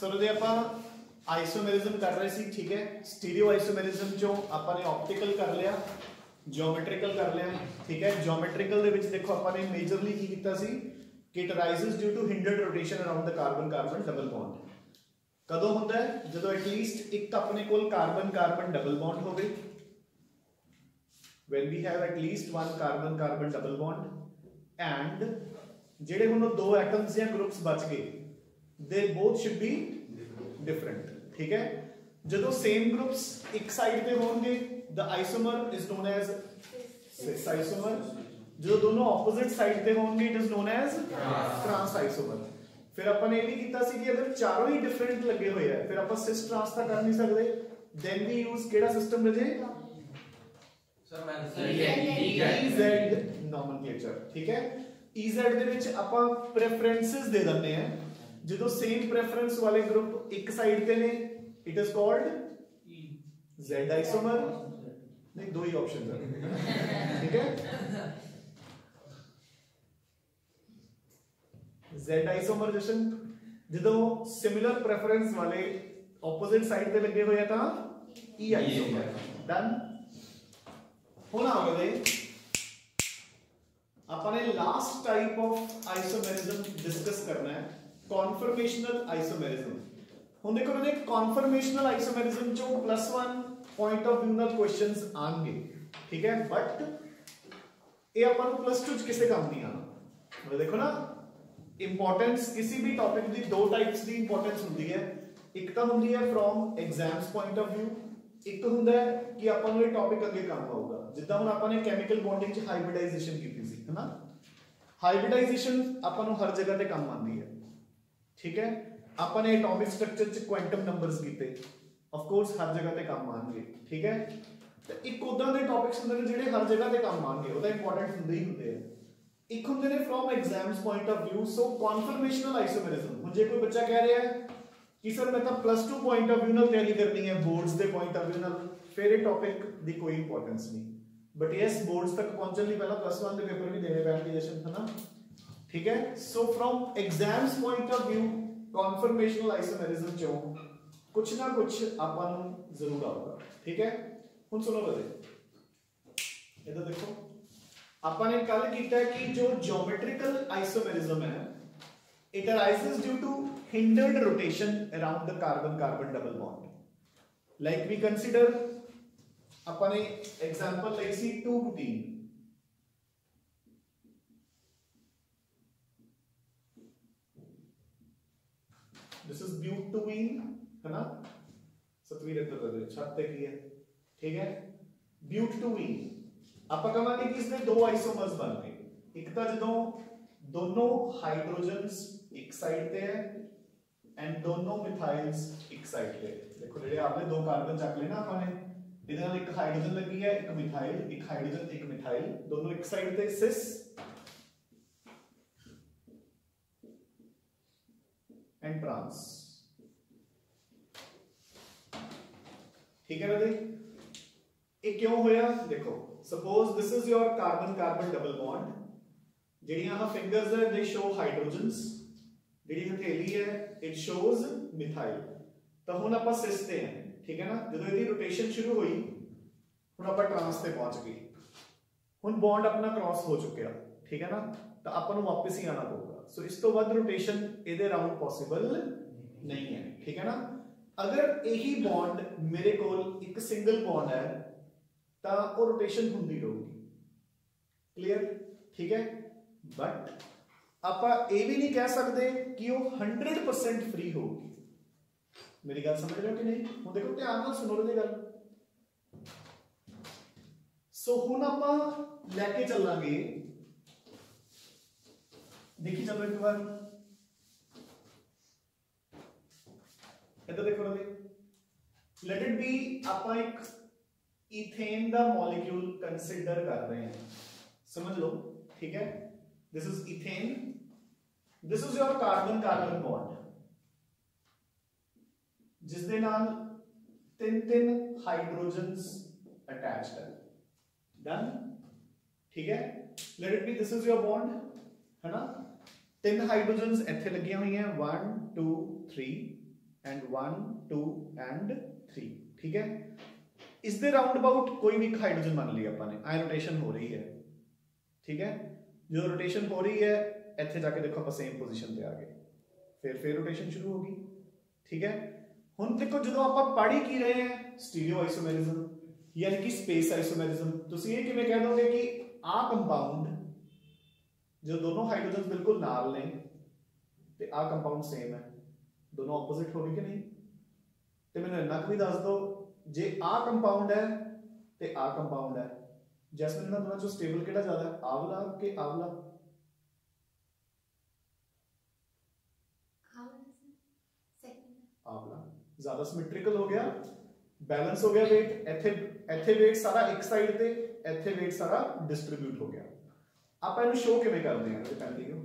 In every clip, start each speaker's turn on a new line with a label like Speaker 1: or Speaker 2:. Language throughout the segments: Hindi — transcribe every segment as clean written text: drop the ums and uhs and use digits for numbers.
Speaker 1: सो जे ਆਪਾਂ आइसोमेरिज्म कर रहे सी, ठीक है। स्टीरियो आइसोमेरिज्म चो ਆਪਾਂ ने ऑप्टिकल कर लिया, जियोमेट्रिकल कर लिया, ठीक है। जियोमेट्रिकल ਦੇ ਵਿੱਚ देखो ਆਪਾਂ ने मेजरली ਕੀ ਕੀਤਾ ਸੀ कि it rises due to hindered rotation around the carbon carbon double bond. कदों ਹੁੰਦਾ है ਜਦੋਂ एटलीस्ट एक अपने कोल कार्बन कार्बन डबल बॉन्ड होवे, when we have at least one carbon carbon double bond and ਜਿਹੜੇ ਹੁਣ ਦੋ एटम्स ਜਾਂ ग्रुप्स बच गए, they both should be different, ठीक है। ਜਦੋਂ सेम ग्रुप्स एक साइड पे होंगे, the isomer is known as cis isomer। जो दोनों ऑपोजिट साइड पे होंगे, it is known as trans isomer। फिर अपन ये भी किया सी कि अगर चारों ही डिफरेंट लगे हुए हैं, फिर अपन सिस ट्रांस तक कर नहीं सकते, देन वी यूज केड़ा सिस्टम रजे सर मैं EZ नोमेनक्लेचर, ठीक है। EZ दे विच अपन प्रेफरेंसेस दे देते हैं, जो सेम प्रेफरेंस वाले ग्रुप एक साइड पे ने, it is called Z isomer. नहीं, दो ही ऑप्शन है, ठीक है। Z आइसोमराइजेशन जो सिमिलर प्रेफरेंस वाले ऑपोजिट साइड पे लगे हुए था E आइसोमर। डन। हुण आगे अपने last type of isomerism discuss करना है, कॉन्फर्मेशनल आइसोमेरिज्म। हुण देखो ने कॉन्फर्मेशनल आइसोमेरिज्म चो +1 पॉइंट ऑफ व्यू नाल क्वेश्चंस आएंगे, ठीक है। बट ये अपन +2 च किसे काम नहीं आना। मतलब देखो ना, इंपॉर्टेंस किसी भी टॉपिक की दो टाइप्स की इंपॉर्टेंस होती है। एक तो होती है from exams point of view, एक होता है कि अपन ये टॉपिक अगे काम आऊगा। जिद्दां हुण अपन ने केमिकल बॉन्डिंग च हाइब्रिडाइजेशन की सी, है ना। हाइब्रिडाइजेशन अपन को हर जगह पे काम आती है, ठीक है। अपन ने एटॉमिक स्ट्रक्चर च क्वांटम नंबर्स कीते, ऑफ कोर्स हर जगह पे काम आएंगे, ठीक है। तो एक उदां दे टॉपिक्स हुंदे ने जिहड़े हर जगह पे काम आएंगे, ओदा इंपॉर्टेंट हुंदे ही हुंदे हैं। एक होंगे ने from exams point of view. So conformational isomerism, मुझे कोई बच्चा कह रहा है कि सर मैं तो +2 पॉइंट ऑफ व्यू नाल तैयारी करनी है, बोर्ड्स के पॉइंट ऑफ व्यू नाल, फिर ये टॉपिक दी कोई इंपॉर्टेंस नहीं। बट यस, बोर्ड्स तक पहुंचने लिए पहला +1 के पेपर भी देने पैणगे जशन, है ना, ठीक है। So from exams point of view conformational isomerism चो कुछ ना कुछ अपन जरूर आऊगा, ठीक है। हुण सुनो बजे इधर देखो, अपन ने कल किया कि जो ज्योमेट्रिकल आइसोमेरिज्म है, it arises due to hindered rotation around the carbon carbon double bond. Like we consider, अपन ने एग्जांपल ली C 2 butene. This is butene, है ना। सतवीर इधर छत पे की है, ठीक है। ब्यूटुईन आप कहांगे कि इसमें दो आइसोमर्स बन गए। एक तो जो दोनों हाइड्रोजन्स एक साइड पे है एंड दोनों मिथाइल्स एक साइड पे। देखो जेडे आपने दो कार्बन चक लेना, आपने इहदे नाल एक हाइड्रोजन लगी है, एक मिथाइल, एक हाइड्रोजन एक मिथाइल, दोनों एक साइड पे सिस एंड ट्रांस, ठीक है ना। ये क्यों होया? देखो, suppose this is your carbon carbon double bond, ਜਿਹੜੀਆਂ ਆ ਫਿੰਗਰਸ ਹੈ ਦੇ ਸ਼ੋ ਹਾਈਡਰੋਜਨਸ, ਜਿਹੜੀ ਹਥੇਲੀ ਹੈ ਇਟ ਸ਼ੋਜ਼ ਮਿਥਾਈਲ। ਤਾਂ ਹੁਣ ਆਪਾਂ ਸਿਸ ਤੇ ਹਾਂ, ਠੀਕ ਹੈ ਨਾ। ਜਦੋਂ ਇਹਦੀ ਰੋਟੇਸ਼ਨ ਸ਼ੁਰੂ ਹੋਈ, ਹੁਣ ਆਪਾਂ ਟਰਾਂਸ ਤੇ ਪਹੁੰਚ ਗਏ। ਹੁਣ ਬੌਂਡ ਆਪਣਾ ਕ੍ਰਾਸ ਹੋ ਚੁੱਕਿਆ, ਠੀਕ ਹੈ ਨਾ। ਤਾਂ ਆਪਾਂ ਨੂੰ ਵਾਪਸ ਹੀ ਆਣਾ ਪਊਗਾ। ਸੋ ਇਸ ਤੋਂ ਵੱਧ ਰੋਟੇਸ਼ਨ ਇਹਦੇ ਅਰਾਊਂਡ ਪੋਸੀਬਲ ਨਹੀਂ ਹੈ, ਠੀਕ ਹੈ ਨਾ। ਅਗਰ ਇਹੀ ਬੌਂਡ ਮੇਰੇ ਕੋਲ ਇੱਕ ਸਿੰਗਲ ਬੌਂਡ ਹੈ ਤਾਂ ਉਹ ਰੋਟੇਸ਼ਨ ਹੁੰਦੀ ਰਹੂਗੀ, ਕਲੀਅਰ, ਠੀਕ ਹੈ। बट आप ये भी नहीं कह सकते कि वो 100% फ्री होगी। मेरी गल समझ रहे हो कि नहीं? हुण देखो ध्यान नाल सुनो मेरी गल। सो हुण आपां लैके चलांगे, देखी चलो एक बार इधर देखो ना, लेट इट बी आपां एक इथेन दा मॉलिक्यूल कंसीडर कर रहे हैं, समझ लो, ठीक है। This is ethane. This is your carbon carbon bond, जिस दे नाल तीन हाइड्रोजन्स अटैच्ड है। डन, ठीक है। Late it B this is your bond, है ना। तीन हाइड्रोजन्स इत्थे लगी हुई हैं 1 2 3 एंड 1 2 एंड 3, ठीक है। इस दे राउंड अबाउट कोई भी हाइड्रोजन मान लिया अपने, आई रोटेशन हो रही है, ठीक है। जो रोटेशन हो रही है ਇੱਥੇ जाके देखो आप सेम पोजीशन पे आ गए, फिर रोटेशन शुरू होगी, ठीक है। ਹੁਣ देखो जो आप पढ़ ही की रहे हैं स्टीरियो आइसोमेरिज्म यानी कि स्पेस आइसोमेरिज्म, ਤੁਸੀਂ ਇਹ ਕਿਵੇਂ ਕਹਿ ਦੋਗੇ कि आ कंपाउंड जो दोनों हाइड्रोजन बिल्कुल नाल ने ते आ कंपाउंड सेम है, दोनों ऑपोजिट हो गए कि नहीं। ते मैंने इन्ना भी दस दो जे आ कंपाउंड है ते आ कंपाउंड है, जैस्मिन इन्हां दोनों चों स्टेबल किहड़ा ज्यादा है, आ वाला कि आ वाला? आ वाला ज्यादा सिमेट्रिकल हो गया, बैलेंस हो गया वेट, ਇੱਥੇ वेट सारा एक साइड ਤੇ, ਇੱਥੇ वेट सारा डिस्ट्रीब्यूट हो गया। ਆਪਾਂ ਇਹਨੂੰ ਸ਼ੋ ਕਿਵੇਂ ਕਰਦੇ ਹਾਂ ਡਿਪੈਂਡਿੰਗ ਹੋ।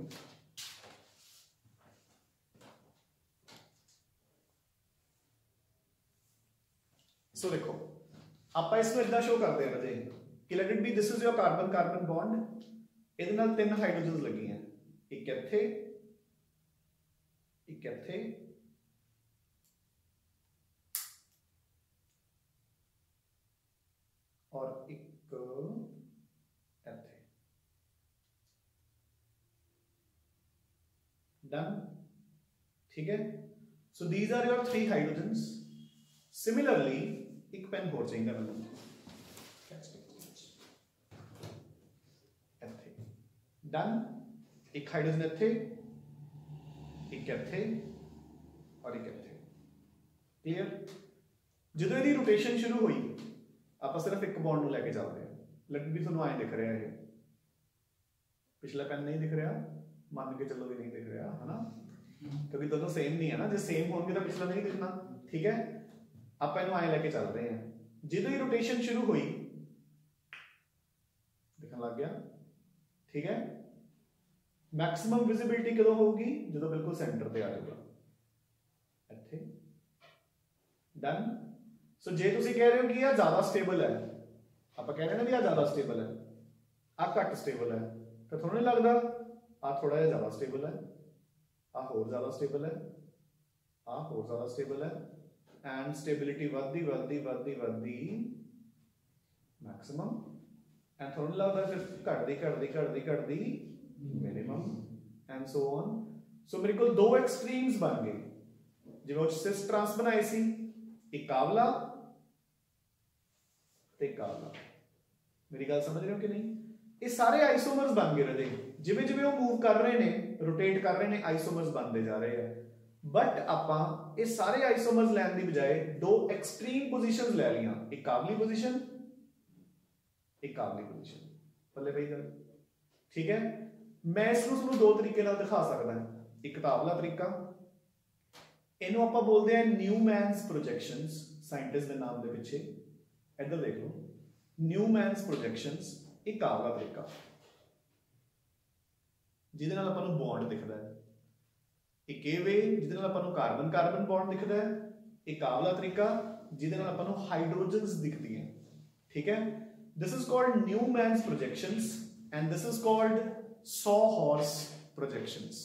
Speaker 1: ਸੋ ਦੇਖੋ ਆਪਾਂ ਇਸ ਨੂੰ ਇਦਾਂ ਸ਼ੋ ਕਰਦੇ ਹਾਂ ਰਾਜੇ ਕਿ let it be this is your carbon carbon bond, ਇਹਦੇ ਨਾਲ ਤਿੰਨ ਹਾਈਡਰੋਜਨਸ ਲੱਗੀਆਂ, ਇੱਕ ਇੱਥੇ, ਇੱਕ ਇੱਥੇ, और एक ऐसे, डन, ठीक है। So these are your 3 hydrogens. Similarly एक पेन होर चाहिए मैंने, डन, एक हाइड्रोजन इत्थे, एक इत्थे और एक इत्थे, क्लियर। जो यदि रोटेशन शुरू हुई आप सिर्फ एक बॉन्ड को लेके चलते हैं, लेट भी थोड़ा आए दिख रहा है, पिछला पेन नहीं दिख रहा, मान के चलो भी नहीं दिख रहा है ना, क्योंकि दोनों सेम नहीं है ना, जो सेम होंगे तो पिछला नहीं दिखना, ठीक है। आप इन्हें आए लेके चल रहे हैं, जो ही रोटेशन शुरू हुई दिखने लग गया, ठीक है। मैक्सिमम विजिबिलिटी कदों होगी जो बिल्कुल सेंटर पे आ जाएगा, इत्थे, डन। सो जे तुसी कह रहे हो कि यह ज्यादा स्टेबल है, आप कह रहे हैं ना भी यह ज्यादा स्टेबल है, आ घट स्टेबल है, तो थोड़ा नहीं लगता आ थोड़ा जिहा ज्यादा स्टेबल है, आ होर ज्यादा स्टेबल है, आ होर ज्यादा स्टेबल है, एंड स्टेबिलिटी वधदी वधदी वधदी वधदी मैक्सिमम, एंड थोड़ा नहीं लगता फिर घटदी घटदी घटदी घटदी मिनिमम, एंड सो ऑन। सो मेरे को दो एक्सट्रीम्स बन गए, जिवें सिस ट्रांस बनाए सी, एक कावला ते कावला, मेरी गल समझ रहे हो कि नहीं। ये सारे आइसोमर्स बन गए रहे, जिवें जिवें वो मूव कर रहे हैं, रोटेट कर रहे हैं, आइसोमर्स बनते जा रहे हैं। बट आपां ये सारे आइसोमर्स लैन की बजाय दो एक्सट्रीम पोजीशंस ले लियां, एक कावली पोजीशन, एक कावली पोजीशन, पल्ले पई गल, ठीक है। मैं इसनूं दो तरीके नाल दिखा सकदा, एक कावला तरीका, इन्हों आपां बोलते हैं न्यूमैन्स प्रोजेक्शंस, साइंटिस्ट के नाम के पिछे इधर देख लो, न्यूमैन्स प्रोजेक्शंस, एक कावला तरीका जिहदे नाल आपां नूं बॉन्ड दिखदा है, एक ये वे जिहदे नाल आपां नूं कार्बन कार्बन बॉन्ड दिखदा है, एक कावला तरीका जिहदे नाल आपां नूं हाइड्रोजन्स दिखदी है, ठीक है। This is called Newman's projections and this is called saw horse projections,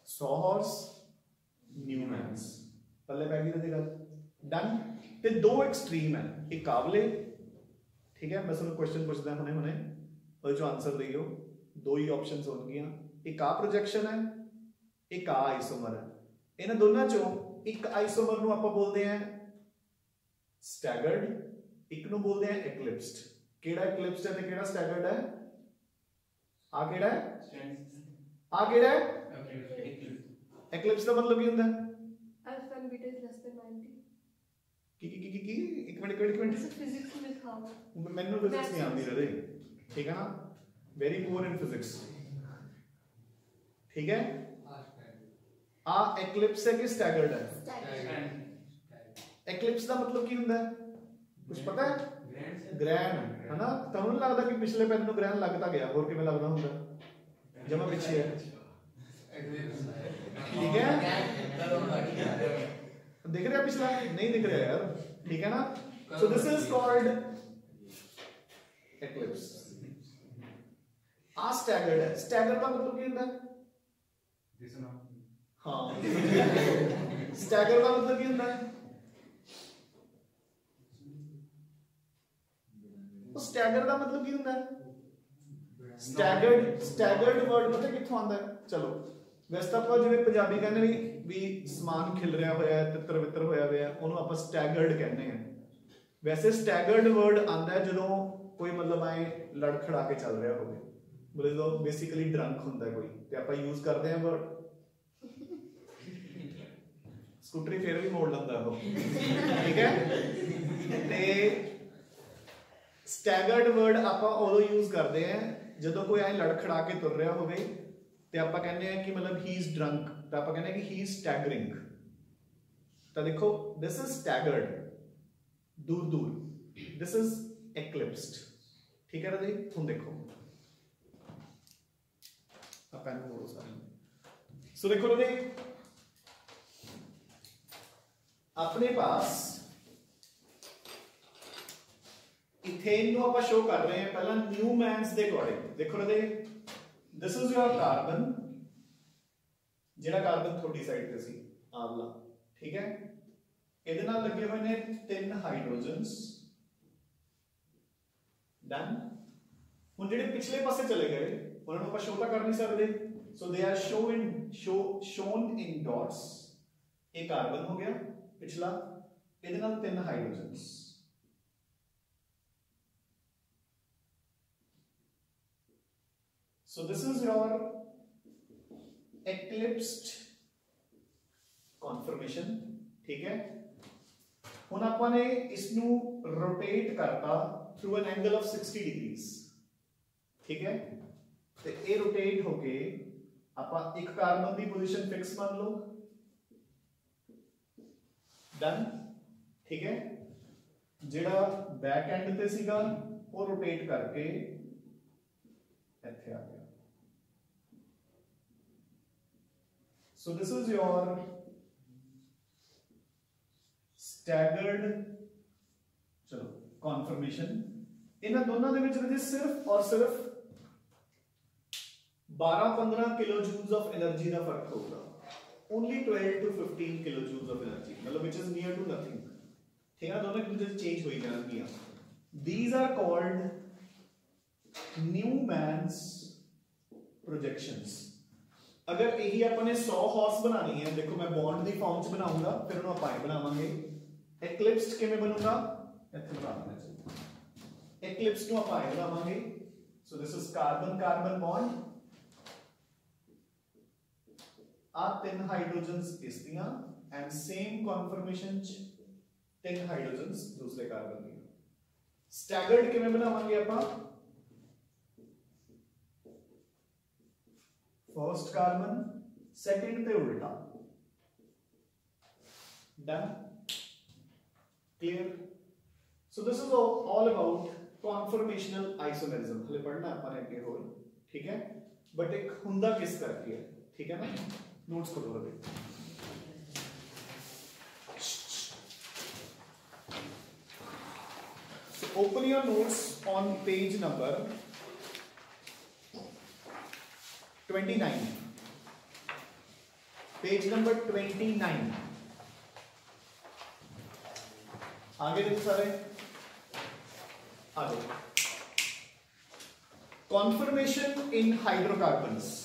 Speaker 1: saw horse Newman's, पल्ले पै गई गल, डन। ते दो एक्सट्रीम है, एक कावले, ठीक है। मैं तुहानूं क्वेश्चन पूछदा हुणे हुणे और जो आंसर दिओ, दो ही ऑप्शंस होणगियां, एक आ प्रोजेक्शन है, एक आ आइसोमर है। इन्हां दोनों चों एक आइसोमर नूं आपां बोलदे हैं स्टैगर्ड, एक नूं बोलदे हैं एक्लिप्स्ड। किहड़ा एक्लिप्स्ड है ते किहड़ा स्टैगर्ड है? आ किहड़ा है? आ किहड़ा है? एक्लिप्स का मतलब की होता है?
Speaker 2: Alpha and beta is less than 90
Speaker 1: की एक मिनट
Speaker 2: फिजिक्स में था,
Speaker 1: मैंने फिजिक्स नहीं आती रे, ठीक है ना, वेरी पुअर इन फिजिक्स, ठीक है। आ एक्लिप्स है कि स्टैगर्ड है? एक्लिप्स का मतलब की होता है, कुछ पता है? ग्रहण, है ना। तुहानूं नहीं लगता कि पिछले पैन नूं ग्रहण लगता गया, होर किवें लगदा हुंदा, जमा पिछे है, ठीक है। दिख रहा पिछला? नहीं दिख रहा यार, ठीक है ना। So this is called eclipse. आ स्टैगर्ड है, स्टैगर्ड का मतलब क्या होता है? हाँ स्टैगर का मतलब की होता है? स्टैगर का मतलब की होता है? स्टैगर्ड वर्ड पता कित्थों आंदा है? चलो वैसे तो आप जिवें पंजाबी कहने भी समान खिल रहा होया है, तितर बितर होया हुआ है, उन्होंने आप स्टैगर्ड कहने हैं। वैसे स्टैगर्ड वर्ड आंदा है जो कोई मतलब आए लड़खड़ा के चल रहा हो, मतलब जो बेसिकली ड्रंक होंदा है कोई, ते आप यूज करते हैं वर्ड। स्कूटरी फिर भी मोड़ लंदा हो, ठीक है। ते स्टैगर्ड वर्ड आप उदों यूज करते हैं जो कोई आए लड़खड़ा के तुर रहा होवे, ते आप कहने हैं कि मतलब ही इज ड्रंक, तो आप कहने हैं कि ही इज स्टैगरिंग। तो देखो दिस इज स्टैगर्ड, दूर दूर, दिस इज एक्लिप्स्ड, ठीक है राजे। तुम देखो सो देखो राजे, अपने पास इथेन नो आप शो कर रहे हैं पहला न्यूमैन्स के अकॉर्डिंग। देखो राजे दिस इज योर कार्बन, जिहड़ा कार्बन थोड़ी साइड पे सी आमला, ठीक है। इहदे नाल लगे हुए ने 3 हाइड्रोजन्स, डन। हुण जिहड़े पिछले पासे चले गए उन्हां नूं आपां शो तां कर नहीं सकदे, so they are shown in dots. ये कार्बन हो गया पिछला, इहदे नाल 3 hydrogens. So this is your eclipsed conformation, ठीक है। हुण आपां ने इसनू रोटेट करता through an angle of 60 degrees, ठीक है। ते ये रोटेट होके आपां एक कार्बन की पोजीशन फिक्स मान लो, डन, ठीक है। जिहड़ा बैक एंड ते सीगा वो रोटेट करके इत्थे आ गया। So this is your staggered चलो कॉन्फर्मेशन। इन्हां दोनों दे विच राजे सिर्फ और सिर्फ 12-15 किलो जूल्स ऑफ एनर्जी का फर्क होगा, only 12 to 15 kilo joules of energy, मतलब which is near to nothing, ठीक है। दोनों एक दूसरे चेंज हो जाएंगे। These are called Newman's projections. अगर यही अपने 100 हॉर्स बनानी है, देखो मैं बॉन्ड की फॉर्म च बनाऊंगा, फिर उन्होंने पाए बनावांगे। एक्लिप्स्ड किवें बनूगा, इत्थे बना देना, एक्लिप्स्ड नु पाए बनावांगे। So this is carbon carbon bond, आ 3 हाइड्रोजन्स इस दियां एंड सेम कॉन्फर्मेशन च 3 हाइड्रोजन्स दूसरे कार्बन दी। स्टैगर्ड किवें बनावांगे आपां, फर्स्ट कार्बन सेकंड पे उल्टा, done, clear. So this is all about conformational isomerism. हले पढ़ना अपने आगे होर, ठीक है, बट एक हुंदा किस करके है, ठीक है ना। नोट्स खोलो रहे, so open your notes on page number 29, page number 29। आगे देखो सारे, आगे conformation in hydrocarbons.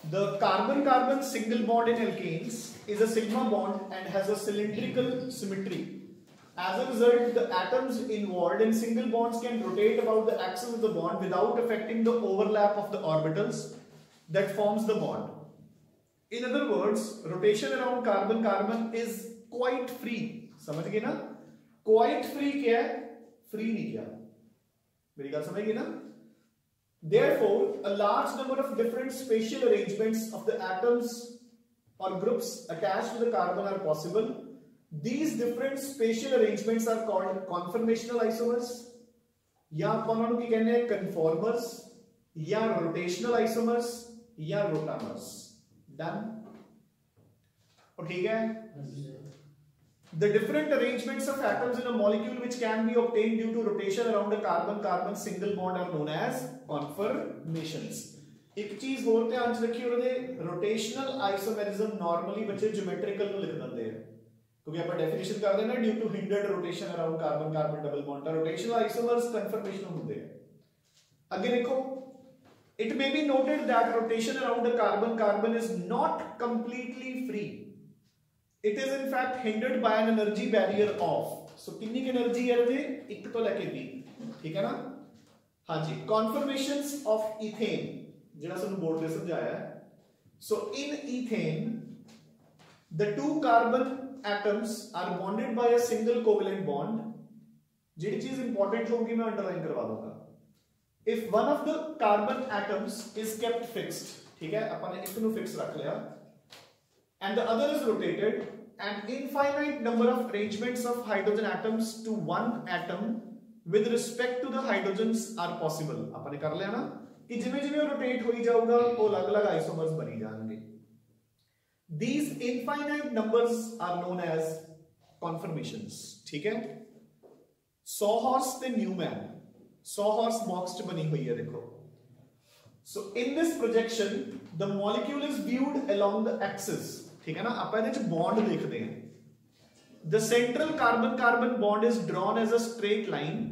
Speaker 1: The carbon-carbon single bond in alkanes is a sigma bond and has a cylindrical symmetry. As a result, the atoms involved in single bonds can rotate about the axis of the bond without affecting the overlap of the orbitals that forms the bond. In other words, rotation around carbon-carbon is quite free. समझ गए ना? Quite free क्या है? Free नहीं क्या? मेरी बात समझ गए ना? Therefore, a large number of different spatial arrangements of the atoms or groups attached to the carbon are possible. These different spatial arrangements are called conformational isomers, या अपन उनको क्या कहते हैं, conformers, या rotational isomers, या rotamers. Done? और ठीक है? The different arrangements of atoms in a molecule which can be obtained due to rotation around a carbon-carbon single bond are known as conformations. एक चीज होर ध्यान च रखियो ਉਹਦੇ रोटेशनल आइसोमेरिज्म नॉर्मली बच्चे ज्योमेट्रिकल ਨੂੰ ਲਿਖ ਦਿੰਦੇ ਆ क्योंकि ਆਪਾਂ डेफिनेशन ਕਰਦੇ ਨਾ due to hindered rotation around carbon carbon double bond ਤਾਂ rotational isomers conformational ਹੁੰਦੇ ਆ ਅੱਗੇ देखो it may be noted that rotation around a carbon carbon is not completely free, it is in fact hindered by an energy barrier of so कितनी एनर्जी है ये 1 ਤੋਂ ਲੈ ਕੇ 20 ठीक है ना हाँ जी conformations of ethane ਜਿਹੜਾ ਸਾਨੂੰ ਬੋਰਡ ਤੇ ਸਮਝਾਇਆ ਹੈ so in ethane the two carbon atoms are bonded by a single covalent bond ਜਿਹੜੀ ਚੀਜ਼ ਇੰਪੋਰਟੈਂਟ ਹੋਊਗੀ ਮੈਂ ਅੰਡਰਲਾਈਨ ਕਰਵਾ ਦੂੰਗਾ if one of the carbon atoms is kept fixed ठीक है अपन ने एक ਨੂੰ ਫਿਕਸ ਰੱਖ ਲਿਆ and the other is rotated an infinite number of arrangements of hydrogen atoms to one atom with respect to the hydrogens are possible अपन ने कर लिया ना कि जिਵੇਂ ਜਿਵੇਂ रोटेट ਹੋਈ ਜਾਊਗਾ ਉਹ ਅਲੱਗ-ਅਲੱਗ ਆਈਸੋਮਰਸ ਬਣੀ ਜਾਣਗੇ these infinite numbers are known as conformations ठीक है Sawhorse ਤੇ Newman Sawhorse box ਚ बनी हुई है देखो so in this projection the molecule is viewed along the axis ठीक है ना ਆਪਾਂ ਇਹਦੇ ਚ bond ਦੇਖਦੇ ਹਾਂ the central carbon carbon bond is drawn as a straight line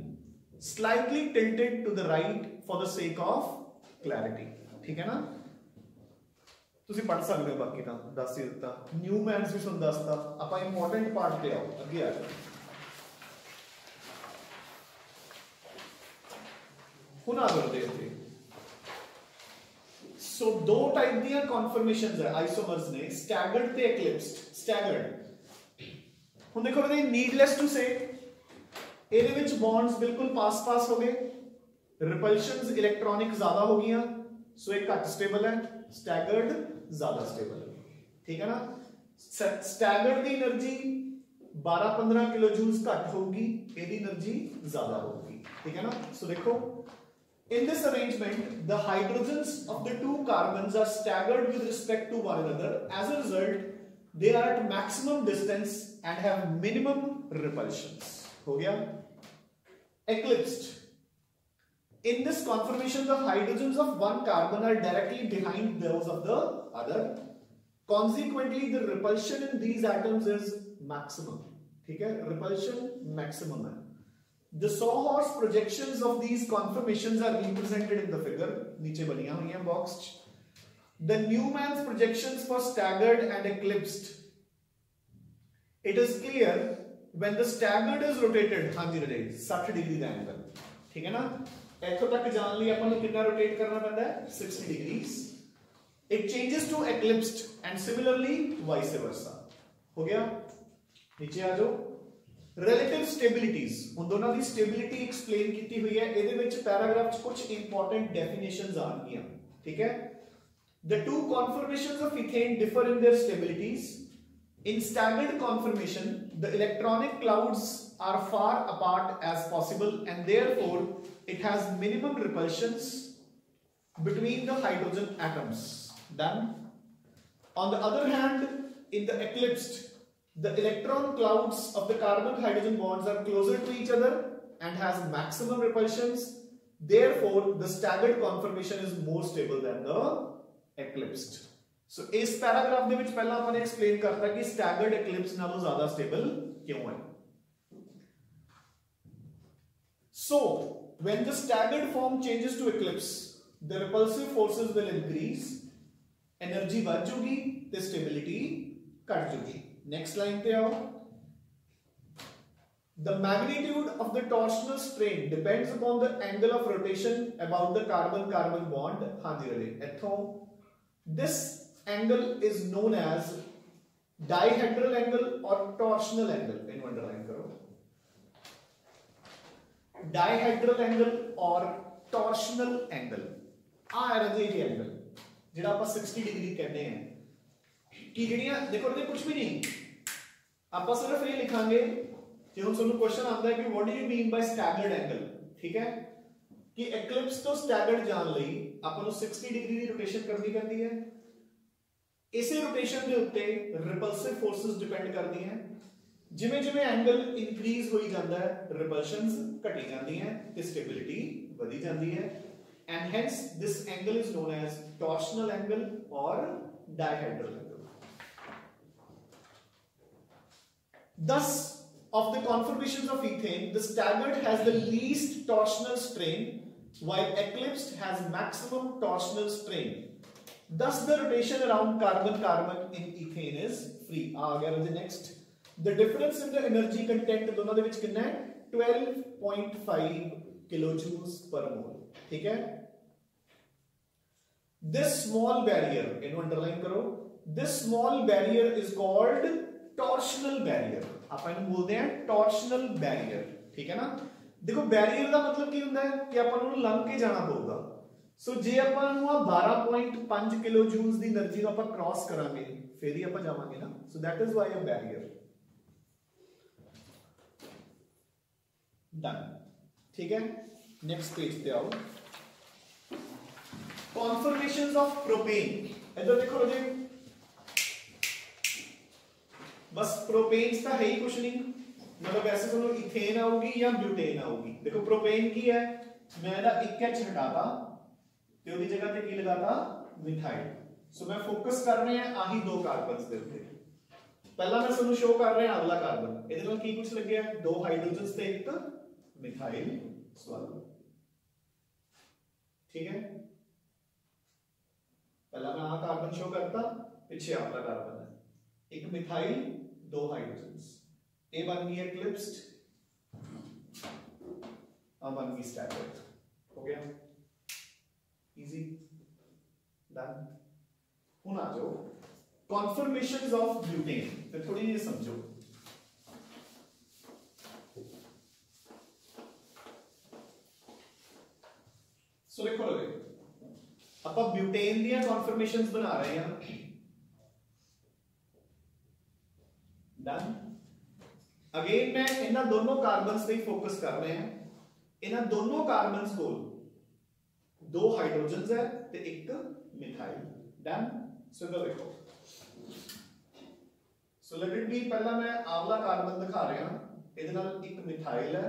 Speaker 1: slightly tilted to the right for the sake of clarity ठीक है ना ਤੁਸੀਂ ਪੜ ਸਕਦੇ ਹੋ ਬਾਕੀ ਤਾਂ ਦੱਸ ਹੀ ਦਿੱਤਾ ਨਿਊਮੈਨਸ ਵੀ ਤੁਹਾਨੂੰ ਦੱਸਤਾ ਆਪਾਂ ਇੰਪੋਰਟੈਂਟ ਪਾਰਟ ਤੇ ਆਓ ਅੱਗੇ ਆ ਜਾਓ ਹੁਣ ਆ ਕਰਦੇ ਇੱਥੇ ਸੋ ਦੋ ਟਾਈਪ ਦੀਆਂ ਕਨਫਰਮੇਸ਼ਨਸ ਹੈ ਆਈਸੋਮਰਸ ਨੇ ਸਟੈਗਰਡ ਤੇ ਐਕਲਿਪਸਡ ਸਟੈਗਰਡ ਹੁਣ ਦੇਖੋ ਇਹਦੇ ਨੀਡਲੈਸ ਟੂ ਸੇ ਇਹਦੇ ਵਿੱਚ ਬੌਂਡਸ ਬਿਲਕੁਲ ਪਾਸ ਹੋ ਗਏ रिपल्शंस इलेक्ट्रॉनिक ज्यादा हो गई सो एक घट स्टेबल है स्टैगर्ड ज्यादा स्टेबल है ठीक है ना स्टैगर्ड दी एनर्जी 12-15 किलो जूल्स घट होगी एदी एनर्जी ज्यादा होगी ठीक है ना सो देखो in this arrangement the hydrogens of the two carbons are staggered with respect to one another as a result they are at maximum distance and have minimum repulsions हो गया eclipsed in this conformation the hydrogens of one carbon are directly behind those of the other consequently the repulsion in these atoms is maximum ठीक है repulsion maximum है the Sawhorse projections of these conformations are represented in the figure नीचे बनिया हुई है boxed the Newman's projections for staggered and eclipsed it is clear when the staggered is rotated हाँ जी रजे 60 डिग्री का एंगल ठीक है ना ਇੱਥੋਂ ਤੱਕ ਜਾਣ ਲਈ ਆਪਾਂ ਨੂੰ ਕਿੰਨਾ ਰੋਟੇਟ ਕਰਨਾ ਪੈਂਦਾ ਹੈ 60 degrees it changes to eclipsed and similarly vice versa ਹੋ ਗਿਆ ਨੀਚੇ ਆ ਜਾਓ relative stabilities ਹੁਣ ਦੋਨਾਂ ਦੀ stability explain ਕੀਤੀ ਹੋਈ ਹੈ ਇਹਦੇ ਵਿੱਚ ਪੈਰਾਗ੍ਰਾਫ 'ਚ ਕੁਝ important definitions ਆਣਗੀਆਂ ਠੀਕ ਹੈ the two conformations of ethane differ in their stabilities in staggered conformation the electronic clouds are far apart as possible and therefore it has minimum repulsions between the hydrogen atoms done on the other hand in the eclipsed the electron clouds of the carbon hydrogen bonds are closer to each other and has maximum repulsions therefore the staggered conformation is more stable than the eclipsed so इस पैराग्राफ ਦੇ ਵਿੱਚ ਪਹਿਲਾਂ ਆਪਾਂ ਨੇ ਐਕਸਪਲੇਨ ਕਰਤਾ ਕਿ staggered eclipsed ਨਾਲੋਂ ਜ਼ਿਆਦਾ ਸਟੇਬਲ ਕਿਉਂ ਹੈ so when the staggered form changes to eclipse the repulsive forces will increase energy बढ़ जाएगी ते stability घट जाएगी next line पे आओ the magnitude of the torsional strain depends upon the angle of rotation about the carbon carbon bond हाँ जी रहे इथों this angle is known as dihedral angle or torsional angle इनको अंडरलाइन करो डायहेड्रल एंगल और टॉर्शनल एंगल आ रहे ये एंगल जेड़ा ਆਪਾਂ 60 डिग्री कहते हैं कि ਜਿਹੜੀਆਂ देखो ਇਹਦੇ ਕੁਝ ਵੀ ਨਹੀਂ ਆਪਾਂ ਸਿਰਫ ਇਹ ਲਿਖਾਂਗੇ ਜੇ ਹੁਣ ਤੁਹਾਨੂੰ ਕੁਐਸਚਨ ਆਉਂਦਾ ਹੈ ਕਿ what do you mean by staggered angle ठीक है कि एक्लिप्स तो स्टैगर्ड ਜਾਣ ਲਈ ਆਪਾਂ ਨੂੰ 60 डिग्री ਦੀ ਰੋਟੇਸ਼ਨ ਕਰਨੀ ਪੈਂਦੀ ਹੈ ਇਸੇ ਰੋਟੇਸ਼ਨ ਦੇ ਉੱਤੇ ਰਿਪਲਸਿਵ ਫੋਰਸਸ ਡਿਪੈਂਡ ਕਰਦੀਆਂ ਹਨ ਜਿਵੇਂ ਜਿਵੇਂ ਐਂਗਲ ਇਨਕਰੀਜ਼ ਹੋਈ ਜਾਂਦਾ ਹੈ ਰਿਪਲਸ਼ਨਸ ਘਟੀ ਜਾਂਦੀਆਂ ਤੇ ਸਟੇਬਿਲਿਟੀ ਵਧੀ ਜਾਂਦੀ ਹੈ and hence this angle is known as torsional angle or dihedral angle. Thus, of the conformations of ethane, the staggered has the least torsional strain, while eclipsed has maximum torsional strain. Thus, the rotation around carbon-carbon in ethane is free. The next, the difference in the energy content दोनों दे विच कितना है 12.5 kilojoules per mole. ठीक है? This small barrier, इनको underline करो. This small barrier is called torsional barrier. ਆਪਾਂ ਇਹਨੂੰ ਬੋਲਦੇ ਹਾਂ torsional barrier. ठीक है ना? देखो barrier ਦਾ ਮਤਲਬ ਕੀ ਹੁੰਦਾ ਹੈ ਕਿ ਆਪਾਂ ਨੂੰ ਲੰਘ ਕੇ ਜਾਣਾ ਪਊਗਾ. ਸੋ ਜੇ ਆਪਾਂ ਨੂੰ ਆ 12.5 ਕਿਲੋ ਜੂਲਸ ਦੀ એનર્ਜੀ ਨੂੰ ਆਪਾਂ ਕ੍ਰਾਸ ਕਰਾਂਗੇ ਫਿਰ ਹੀ ਆਪਾਂ ਜਾਵਾਂਗੇ ਨਾ. So that is why a barrier. Done. ਠੀਕ ਹੈ, ਨੈਕਸਟ ਪੇਜ ਤੇ ਆਓ. Conformations of propane. ਇਧਰ ਦੇਖੋ ਜੀ, बस प्रोपेन का है ही कुछ नहीं, मतलब ऐसे सुनो इथेन आऊगी या ब्यूटेन आऊगी. देखो प्रोपेन की है, मैं ना एक H हटाता ते ओदी जगह पे की लगाता मिथाइल. सो मैं फोकस कर रहे हैं आही दो कार्बन्स दे उत्ते. पहला मैं ਤੁਹਾਨੂੰ ਸ਼ੋ ਕਰ ਰਿਹਾ ਅਗਲਾ ਕਾਰਬਨ, ਇਹਦੇ ਨਾਲ ਕੀ ਕੁਝ ਲੱਗਿਆ, ਦੋ ਹਾਈਡਰੋਜਨਸ ਤੇ ਇੱਕ ਮਿਥਾइल ਸਵਾਲ. ठीक है, पहला मैं आ कार्बन शो करता, पीछे अगला कार्बन है, एक मिथाइल दो हाइड्रोजन्स. ए बन गई एक्लिप्स्ड, अब बन गई स्टैगर्ड. हो गया, इजी, डन. हुन आ जाओ कॉन्फर्मेशंस ऑफ ब्यूटेन. फिर थोड़ी ये समझो. सो देखो लोगे, अब ब्यूटेन दी कॉन्फर्मेशंस बना रहे हैं. डन. अगेन मैं इन्हां दोनों कार्बन्स पे फोकस कर रहे हैं. इन्हां दोनों कार्बन्स को दो हाइड्रोजन्स है ते एक मिथाइल. डन. सो इधर देखो, सो लेट इट बी, पहला मैं आवला कार्बन दिखा रहा हूं, इहदे नाल एक मिथाइल है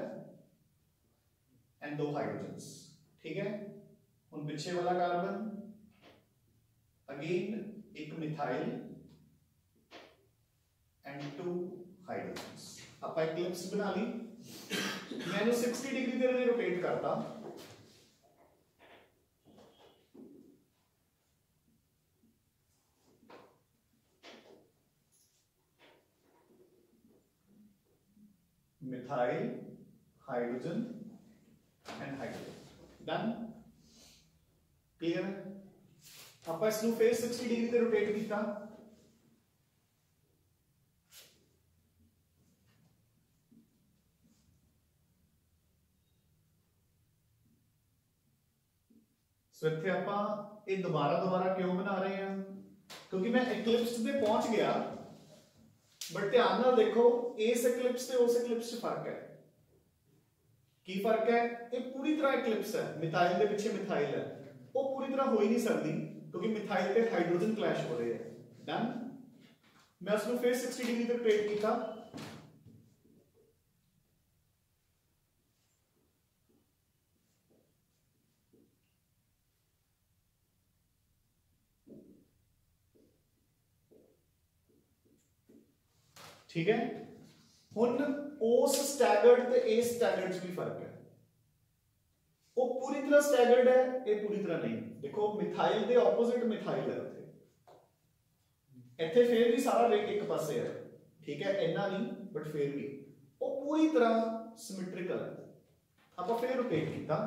Speaker 1: एंड दो हाइड्रोजन्स. ठीक है, हुन पीछे वाला कार्बन, अगेन एक मिथाइल and two hydrogens. आप एक्लिप्स बना ली. मैंने 60 डिग्री पे रोटेट करता. Methyl, hydrogen and hydrogen. Done. Clear है? आप इसको फिर 60 डिग्री पे रोटेट किया. सो इत्थे आपां ये दोबारा क्यों बना रहे हैं, क्योंकि मैं एक्लिप्स पे पहुंच गया, बट ध्यान नाल देखो इस एक्लिप्स ते उस एक्लिप्स च फर्क है. की फर्क है? ये पूरी तरह एक्लिप्स है, मिथाइल के पीछे मिथाइल है, वो पूरी तरह हो ही नहीं सकती क्योंकि मिथाइल पे हाइड्रोजन क्लैश हो रहे हैं. डन. मैं उसको फिर 60 डिग्री तक रोटेट किया. ठीक है, हुन उस स्टैगर्ड ते इस स्टैगर्ड च भी फर्क है. वो पूरी तरह स्टैगर्ड है, ये पूरी तरह नहीं. देखो मिथाइल के ऑपोजिट मिथाइल है उत्थे, इत्थे फिर भी सारा रेट एक पासे है. ठीक है, इन्ना नहीं बट फिर भी वो पूरी तरह सिमेट्रिकल है. आप फिर रोटेट किया.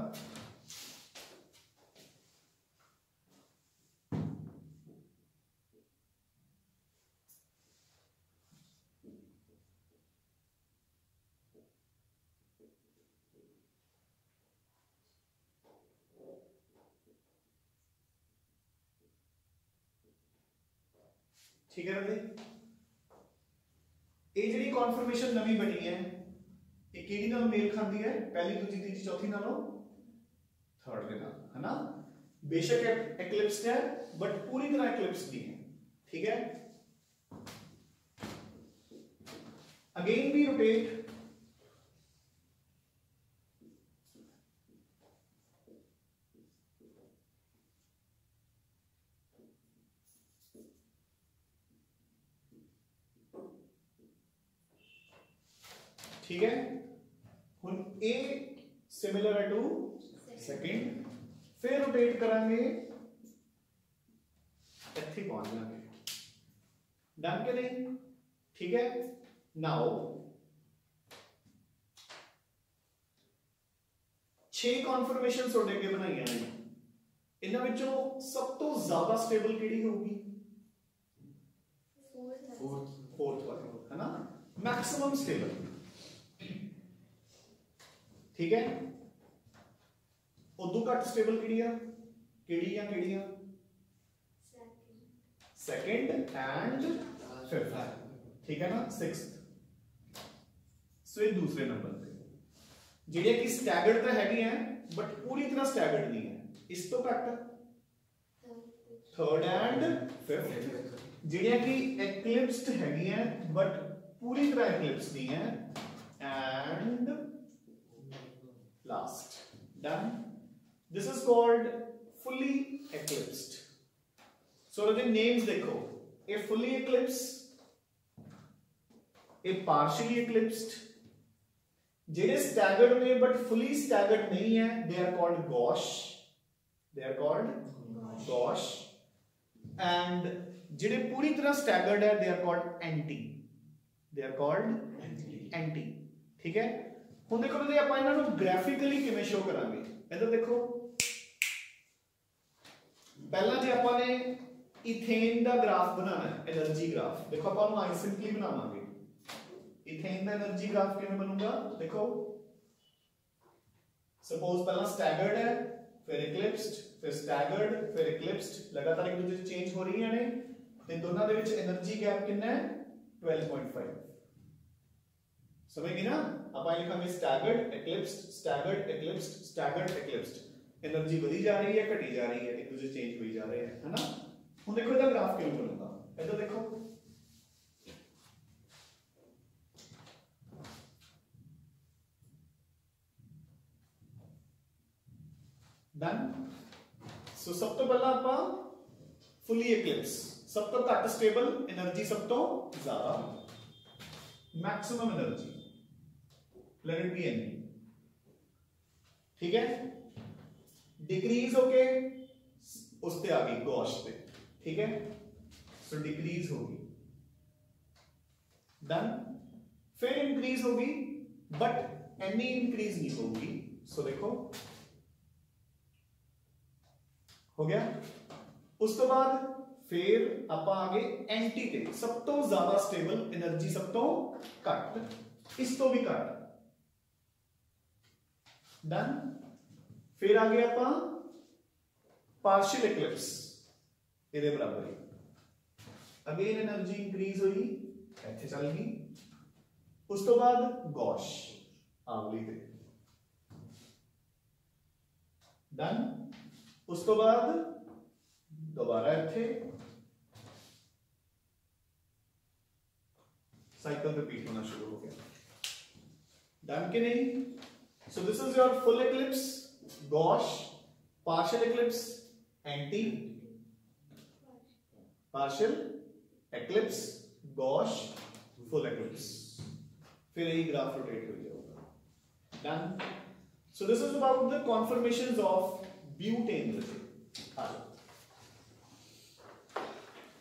Speaker 1: ठीक है बंदे, ये जी कॉन्फर्मेशन नवी बनी है, ये केड़ी नाल मेल खाती है, पहली दूसरी तीसरी चौथी नालों थर्ड के नाल, है ना. बेशक एक्लिप्स्ड है बट पूरी तरह एक्लिप्स नहीं है. ठीक है, अगेन भी रोटेट. ठीक है। हुन ए सिमिलर है टू सेकंड, फिर रोटेट करांगे इत्थे पहुंच जाएंगे। डन के नहीं? ठीक है। नाउ 6 कॉन्फर्मेशन ਤੁਹਾਡੇ ਅੱਗੇ ਬਣਾਈਆਂ ਨੇ, ਇਹਨਾਂ ਵਿੱਚੋਂ ਸਭ ਤੋਂ ਜ਼ਿਆਦਾ ਸਟੇਬਲ ਕਿਹੜੀ ਹੋਊਗੀ? फोर्थ वाली, है ना, मैक्सिमम स्टेबल। ठीक है। उदू घट स्टेबल केड़ियां सेकंड एंड फिफ्थ, ठीक है ना, सिक्स्थ। सो ये दूसरे नंबर पे जेड़े कि स्टैगर्ड तो हैगी हैं बट पूरी तरह स्टैगर्ड नहीं है, इस तो घट थर्ड एंड फिफ्थ, ਜਿਹੜੀਆਂ ਕਿ एक्लिप्स्ड ਹੈਗੀ ਹੈ बट पूरी तरह एक्लिप्स नहीं है, and last. Done. This is called fully eclipsed. So इहदे नेम्स देखो, ये फुली एक्लिप्स, ये पार्शियली एक्लिप्स्ड। ਜਿਹੜੇ स्टैगर्ड ने बट फुली स्टैगर्ड नहीं है, they are called gauche, they are called gauche. And ਜਿਹੜੇ पूरी तरह स्टैगर्ड है they are called anti, they are called anti. ठीक है। ਹੁਣ ਦੇਖੋ ਜੇ ਆਪਾਂ ਇਹਨਾਂ ਨੂੰ ਗ੍ਰਾਫਿਕਲੀ ਕਿਵੇਂ ਸ਼ੋ ਕਰਾਂਗੇ, ਇੱਧਰ ਦੇਖੋ। ਪਹਿਲਾਂ ਜੇ ਆਪਾਂ ਨੇ ਇਥੇਨ ਦਾ ਗ੍ਰਾਫ ਬਣਾਉਣਾ ਹੈ, એનર્ਜੀ ਗ੍ਰਾਫ, ਦੇਖੋ ਆਪਾਂ ਉਹਨੂੰ ਆਈ ਸਿੰਪਲੀ ਬਣਾਵਾਂਗੇ। ਇਥੇਨ ਦਾ એનર્ਜੀ ਗ੍ਰਾਫ ਕਿਵੇਂ ਬਣੂਗਾ, ਦੇਖੋ। सपोज पहला स्टैगर्ड है, फिर इक्लिप्स्ड, फिर स्टैगर्ड, फिर इक्लिप्स्ड, लगातार एक दूसरे से चेंज हो रही है ने, ते दोनों दे विच एनर्जी गैप कितना है 12.5। समझ गए ना। अब आई लिखांगे staggered eclipsed, staggered eclipsed, staggered eclipsed. Energy बढ़ी जा रही है, घटी जा रही है, एक दूसरे चेंज हुई जा रहे हैं, है ना। हुन देखो इसदा ग्राफ किवें बनूगा, इधर देखो। डन। सो सब तो पहला आपां फुली एक्लिप्स, सब तो घट स्टेबल, एनर्जी सब तो ज्यादा, maximum energy, let it be N. ठीक है। डिक्रीज होके उस पे आ गई गॉश पे, ठीक है। सो डिक्रीज होगी, डन। फिर इंक्रीज होगी बट एनी इंक्रीज नहीं होगी। सो देखो हो गया। उस तो बाद फिर आप आगे एंटी ते, सब तो ज्यादा स्टेबल, एनर्जी सब तो घट, इस तो भी घट, डन। फिर आगे आप पार्शियल एक्लिप्स, इहदे बराबर ही, अगेन एनर्जी इंक्रीज हुई, इत्थे चल गई। उस तो बाद गॉश आवली ते, डन। उस तो बाद दोबारा इत्थे साइकिल रिपीट होना शुरू हो गया, डन के नहीं। So this is your full eclipse, gauche, partial eclipse, anti, partial eclipse, gauche, full eclipse. फिर यही ग्राफ रोटेट हो जाएगा, done. So this is about the conformations of butane.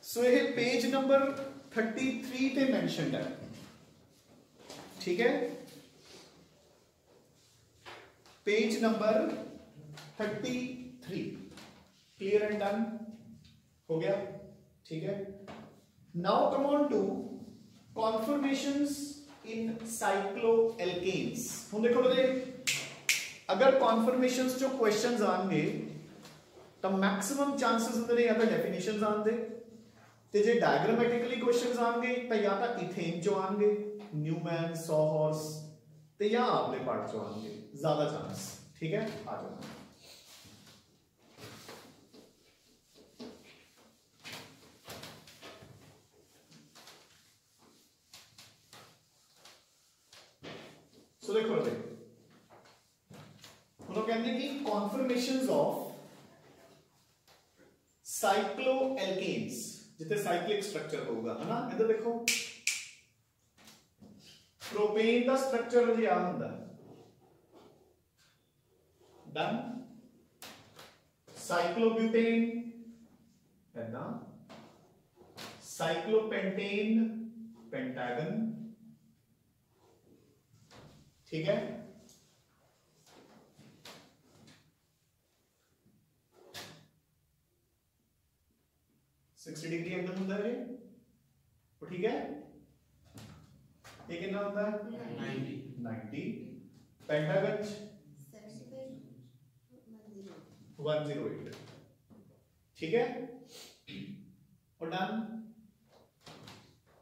Speaker 1: So ये पेज नंबर 33 पे मेंशन्ड है, ठीक है। Page number 33, clear and done हो गया, ठीक है। Now come on to conformations in cycloalkanes. हम देखो अगर कॉन्फर्मेशंस जो क्वेश्चंस आएंगे तो मैक्सिमम चांसेस होंगे या तो डेफिनेशंस आने ते, जे डायग्रामेटिकली क्वेश्चंस आएंगे तो या तो इथेन चो आएंगे, न्यूमैन, सॉहॉर्स, ते या आपले पार्ट चो आएंगे, ज्यादा चांस, ठीक है। आ जाओ। सो देखो कहते हैं कि कॉन्फर्मेशंस ऑफ साइक्लोएल्केन्स, जिथे साइक्लिक स्ट्रक्चर होगा, है ना। इधर देखो प्रोपेन का स्ट्रक्चर जी आ हुंदा डन साइक्लोब्यूटेन ऐदा साइक्लोपेंटेन पेंटागन ठीक है 60 डिग्री एंगल होता है तो ठीक है ये कितना होता है 90 पेंटागन 108 ठीक है और डन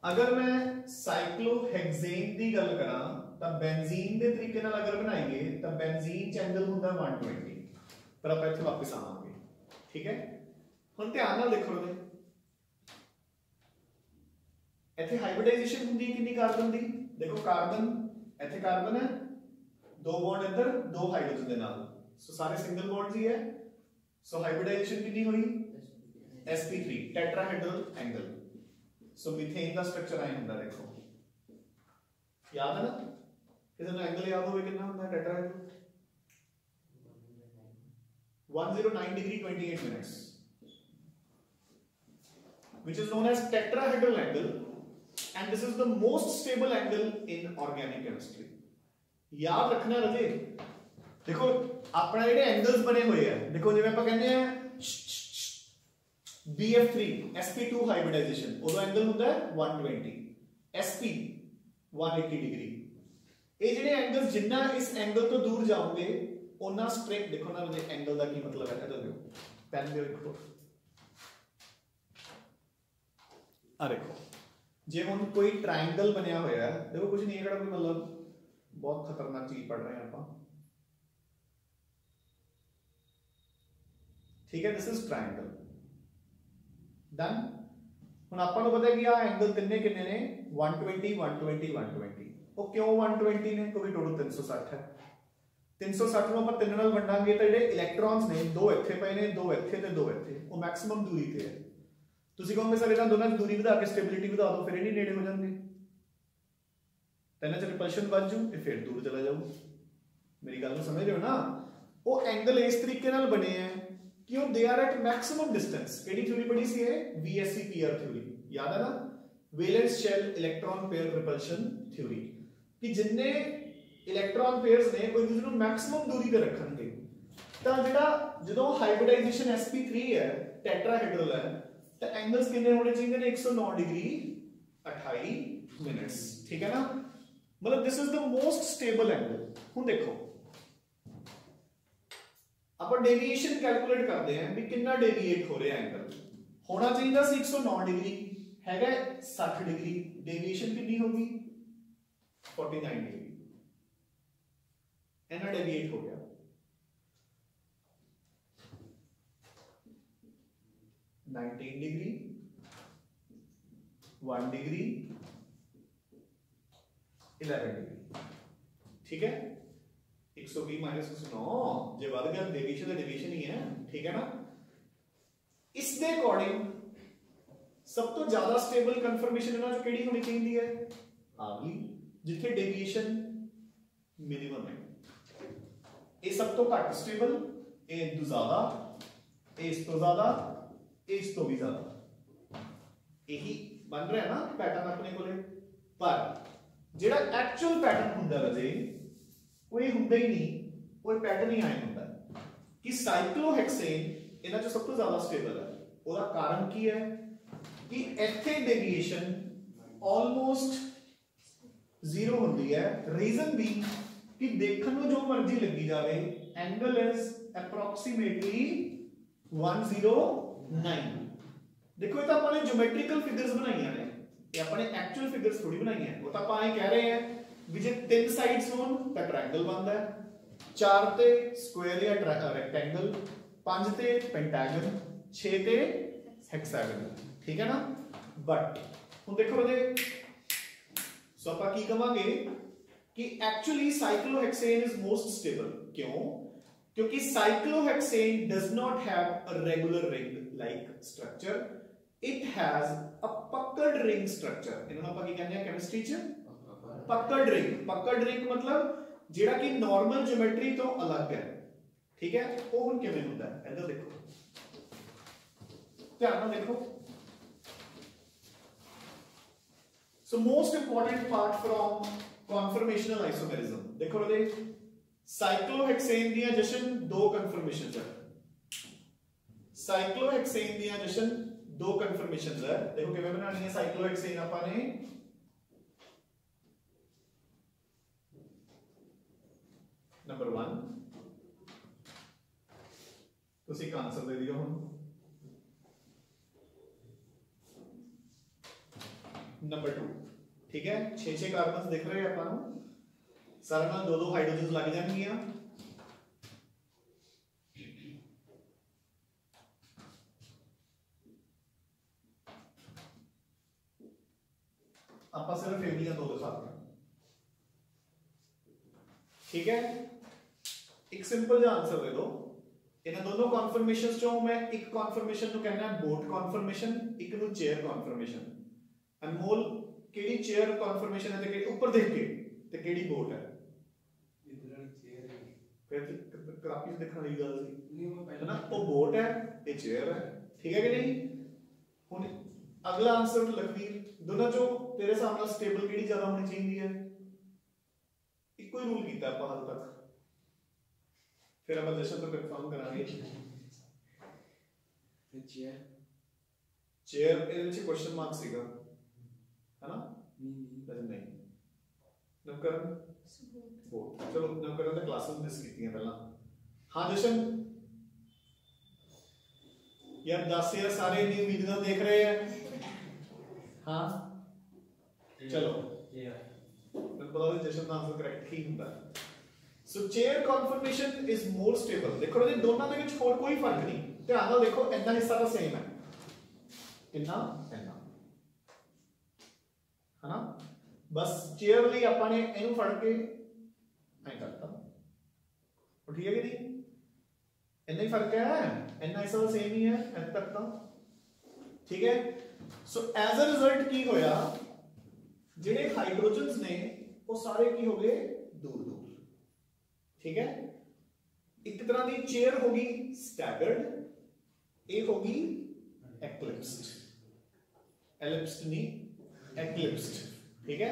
Speaker 1: अगर मैं साइक्लोहेक्सेन की गल करा तो बेंजीन के तरीके नाल अगर बनाइए तो बेंजीन च एंगल होता 120 पर आप इत्थे वापस आवांगे ठीक है हुण ध्यान नाल देखो रे इत्थे हाइब्रिडाइजेशन हुंदी है कितनी कार्बन दी देखो कार्बन इत्थे कार्बन है दो बॉन्ड इधर दो हाइड्रोजन दे नाल सो सारे सिंगल बॉन्ड्स ही है सो हाइब्रिडाइजेशन कितनी हुई sp3 tetrahedral angle so methane का स्ट्रक्चर आया हुंदा देखो याद है ना किसी ने एंगल याद होवे कितना होता है tetrahedral 109 degree 28 minutes which is known as tetrahedral angle and this is the most stable angle in organic chemistry याद रखना रजे देखो अपना जेडे एंगल्स बने हुए हैं देखो जिवें ਆਪਾਂ ਕਹਿੰਦੇ ਆ BF3 sp2 हाइब्रिडाइजेशन ਉਹਦਾ एंगल ਹੁੰਦਾ है 120 sp 180 डिग्री ਇਹ ਜਿਹੜੇ एंगल्स जिन्ना इस एंगल तो दूर जाओगे ओना स्ट्रेट देखो ना रजे एंगल ਦਾ ਕੀ मतलब है ਇਹਦਾ ਦਿਓ ਪੈਨ ਦੇ ਲਿਖੋ आ देखो जे हम कोई ट्रायंगल बनया होया है देखो कुछ नहीं है कोई मतलब बहुत खतरनाक चीज पढ़ रहे हैं आप ठीक है दिस इज ट्रायंगल डन हुन आपां नूं पता है कि आ एंगल तिन्ने किन्ने ने 120 120 120 ਉਹ क्यों 120 ने क्योंकि टोटल 360 है 360 ਨੂੰ ਆਪਾਂ ਤਿੰਨ ਨਾਲ ਵੰਡਾਂਗੇ ਤਾਂ ਜਿਹੜੇ ਇਲੈਕਟ੍ਰॉन्स ਨੇ ਦੋ ਇੱਥੇ ਪਏ ਨੇ ਦੋ ਇੱਥੇ ਤੇ ਦੋ ਇੱਥੇ ਉਹ ਮੈਕਸਿਮਮ ਦੂਰੀ ਤੇ ਹੈ ਤੁਸੀਂ ਕਹੋਗੇ ਸਰ ਇਹਨਾਂ ਦੋਨਾਂ ਦੀ ਦੂਰੀ ਵਧਾ ਕੇ ਸਟੇਬਿਲਿਟੀ ਵਧਾ ਦਿਓ ਫਿਰ ਇਹ ਨਹੀਂ ਨੇੜੇ ਹੋ ਜਾਂਦੇ ਤੈਨਾਂ ਚ ਰਿਪਲਸ਼ਨ ਵੱਧ ਜੂ ਤੇ ਫਿਰ ਦੂਰ ਚਲਾ ਜਾਊ ਮੇਰੀ ਗੱਲ ਨੂੰ ਸਮਝ ਰਹੇ ਹੋ ਨਾ ਉਹ ਐਂਗਲ ਇਸ ਤਰੀਕੇ ਨਾਲ ਬਣੇ ਆ ਕਿ ਉਹ they are at maximum distance ਕਿਹੜੀ ਥਿਊਰੀ ਪੜ੍ਹੀ ਸੀ ਇਹ VSEPR ਥਿਊਰੀ ਯਾਦ ਹੈ ਨਾ valence shell electron pair repulsion theory ਕਿ ਜਿੰਨੇ ਇਲੈਕਟ੍ਰॉन पेयर्स ਨੇ ਉਹ ਇੱਕ ਦੂਜੇ ਨੂੰ ਮੈਕਸਿਮਮ ਦੂਰੀ ਤੇ ਰੱਖਣਗੇ ਤਾਂ ਜਿਹੜਾ ਜਦੋਂ ਹਾਈਬ੍ਰਿਡਾਈਜੇਸ਼ਨ sp3 ਹੈ ਟੈਟਰਾहेड्रल है तो एंगल्स कितने होने चाहिए ने 109 डिग्री 28 मिनट्स ठीक है ना मतलब this is the most stable angle हुन देखो अपन डेविएशन कैलकुलेट करते हैं भी कितना डेविएट हो रहा है एंगल होना चाहिए 109 डिग्री हैगा 60 डिग्री डेविएशन कितनी होगी 49 डिग्री एना डेविएट हो गया 19 डिग्री 1 डिग्री 11 डिग्री ठीक है 120 माइनस 109 जे बढ़ गया डेविएशन तो डेविएशन ही है ठीक है ना इसके अकॉर्डिंग सब तो ज्यादा स्टेबल कंफर्मेशन इन्हां चों किहड़ी होनी चाहिए है आगली जिथे डेविएशन मिनिमम है ये सब तो घट स्टेबल ये तो ज्यादा इस तो ज्यादा इस तो भी ज्यादा यही बन रहा है ना पैटर्न अपने कोले पर जेड़ा एक्चुअल पैटर्न हुंदा रजे वो ये हुंदा ही नहीं वो पैटर्न ही आए हुंदा कि साइक्लोहेक्सेन इना जो सब तो ज्यादा स्टेबल है ओदा कारण की है कि इथे डेविएशन ऑलमोस्ट जीरो हुंदी है रीजन भी कि देखने में जो मर्जी लगी जावे एंगल इज अप्रॉक्सीमेटली 109 देखो ये तो अपने ज्योमेट्रिकल फिगर्स बनाई ने ये अपने एक्चुअल फिगर्स थोड़ी बनाई है वो तो आप कह रहे हैं भी जे तीन साइड्स होन तो ट्रायंगल बनता है चार ते स्क्वायर या रेक्टेंगल पांच ते पेंटागन छह ते हेक्सागन ठीक है ना बट हुन देखो बदे सो आप की कहांगे कि actually cyclohexane is most stable क्यों क्योंकि cyclohexane does not have a regular ring like structure it has a puckered ring structure इन्होंने ਆਪਾਂ ਕੀ ਕਹਿੰਦੇ ਆ केमिस्ट्री च पकड़ रिंग मतलब ਜਿਹੜਾ ਕਿ ਨਾਰਮਲ ਜਿਓਮੈਟਰੀ ਤੋਂ ਅਲੱਗ ਹੈ, ਠੀਕ ਹੈ, ਉਹ ਹੁਣ ਕਿਵੇਂ ਹੁੰਦਾ ਹੈ, ਇੱਧਰ ਦੇਖੋ, ਧਿਆਨ ਨਾਲ ਦੇਖੋ। So most important part from conformational isomerism, देखो ਉਹਦੇ साइक्लोहेक्सेन ਦੀਆਂ ਜਸ਼ਨ ਦੋ ਕਨਫਰਮੇਸ਼ਨਸ ਹੈ, साइक्लोहेक्सेन ਦੀਆਂ ਜਸ਼ਨ ਦੋ ਕਨਫਰਮੇਸ਼ਨਸ ਹੈ। ਦੇਖੋ ਕਿਵੇਂ ਬਣਾਣੀ ਹੈ ਸਾइक्लोहेक्सेन ਆਪਾਂ ਨੇ, नंबर 1 ਤੁਸੀਂ ਇੱਕ ਆਨਸਰ ਦੇ ਦਿਓ ਹੁਣ, नंबर 2, ठीक है, 6 कार्बन दिख रहे हैं अपन सारे नाल 2 हाइड्रोजन लग जाएंगियां। आप सिर्फ इन्हीं 2 दिखा दें, ठीक है। एक सिंपल जा आंसर दे दो, इन दोनों कॉन्फर्मेशंस चों मैं एक कॉन्फर्मेशन नु कहना है बोट कॉन्फर्मेशन, एक नु चेयर कॉन्फर्मेशन। अनमोल केड़ी चेयर कॉन्फर्मेशन है ते केड़ी ऊपर देख के ते केड़ी बोट है, इधर चेयर है, फिर काफी देखने वाली गल सी है ना, वो बोट है ये चेयर है, ठीक है कि नहीं। हुन अगला आंसर लखवीर, दोनों चों तेरे सामने स्टेबल केड़ी ज्यादा होनी चाहिए है, इको ही रूल कीता ਆਪਾਂ हाल तक, फिर अब जशन तो कंफर्म करांगे। चेयर ਇਹਦੇ ਵਿੱਚ क्वेश्चन मार्क ਸੀਗਾ है ना, नहीं नवकरण बोट, चलो नवकरण दा क्लासेस मिस कीतियां पहला। हां जशन यार 10 यार सारे नहीं उम्मीद ना देख रहे हैं, हां चलो मैं बोला जशन का आंसर करेक्ट ही होता है। So chair conformation is more stable. देखो ये दोनों ਦੇ ਵਿੱਚ ਹੋਰ ਕੋਈ ਫਰਕ ਨਹੀਂ, ਧਿਆਨ ਨਾਲ ਦੇਖੋ ਇੰਨਾ ਹਿੱਸਾ ਤਾਂ ਸੇਮ ਹੈ, ਇੰਨਾ ਇੰਨਾ है ना, बस चेयर ਲਈ ਆਪਾਂ ਨੇ ਇਹਨੂੰ ਫੜ ਕੇ ਐਂ ਕਰਤਾ, ਉਹ ਠੀਕ ਹੈ ਕਿ ਨਹੀਂ, ਇੰਨਾ ਹੀ ਫਰਕ ਹੈ, ਇੰਨਾ ਹਿੱਸਾ ਤਾਂ ਸੇਮ ਹੀ ਹੈ ਇੱਥੇ ਤੱਕ ਤਾਂ, ਠੀਕ ਹੈ। ਸੋ ਐਜ਼ ਅ ਰਿਜ਼ਲਟ ਕੀ ਹੋਇਆ, ਜਿਹੜੇ ਹਾਈਡਰੋਜਨਸ ਨੇ ਉਹ ਸਾਰੇ ਕੀ ਹੋ ਗਏ ਦੂਰ ਦੂਰ, ਠੀਕ ਹੈ। ਇੱਕ ਤਰ੍ਹਾਂ ਦੀ ਚੇयर ਹੋ ਗਈ ਸਟੈਗਰਡ, ਇਹ ਹੋ ਗਈ एक्लिप्स्ड, एलिप्स्ड नहीं एक्लिप्स्ड, ठीक है।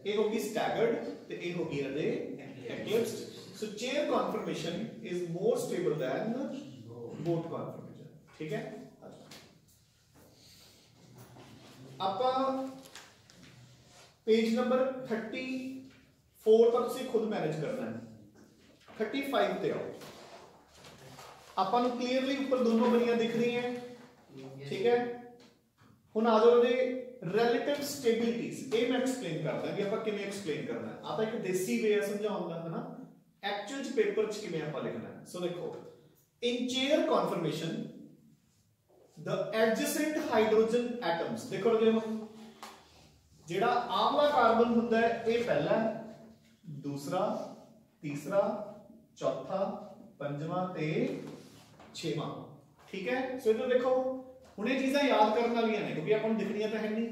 Speaker 1: ये होगी स्टैगर्ड ते ये होगी राजे eclipsed. So chair conformation is more stable than boat conformation, ठीक है। आपा पेज नंबर 34 तक से खुद मैनेज करना है, 35 पे आओ। आपा नु क्लियरली ऊपर दोनों बनियां दिख रही हैं, ठीक है। हुन आ जाओ दे रिलेटिव स्टेबिलिटीज, ये मैं एक्सप्लेन करदा कि आपा किवें एक्सप्लेन करना है। आपा एक देसी वे है समझाउण दा, है ना, एक्चुअल च पेपर च किवें आपा लिखना है। सो देखो in chair conformation the adjacent hydrogen atoms, देखो जेड़ा आमला कार्बन हुंदा है ये पहला, दूसरा, तीसरा, चौथा, पंजवां ते छेवां, ठीक है। सो इधर देखो हुण ये चीज़ां याद करने वाली ने क्योंकि आपको दिखनियां तो है नहीं।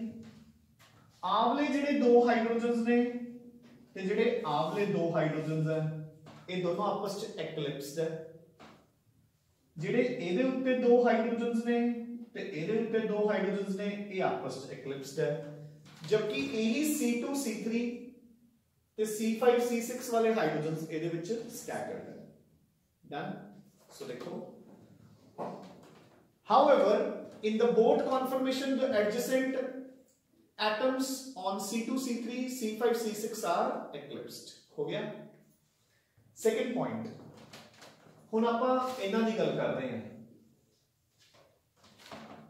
Speaker 1: आवले जिहड़े दो हाइड्रोजन्स ने ते जिहड़े आवले दो हाइड्रोजन्स है ये दोनों आपस च एक्लिप्स्ड है। जिहड़े इहदे उत्ते दो हाइड्रोजन्स ने ते इहदे उत्ते दो हाइड्रोजन्स ने ये आपस च एक्लिप्स्ड है, जबकि यही C2C3 ते C5C6 वाले हाइड्रोजन्स इहदे विच स्टैगर्ड है। डन। सो देखो however in the boat conformation the adjacent atoms on C2C3 C5C6 are eclipsed, हो गया। सेकंड पॉइंट, हुण आपां इन्हां दी गल कर रहे हैं,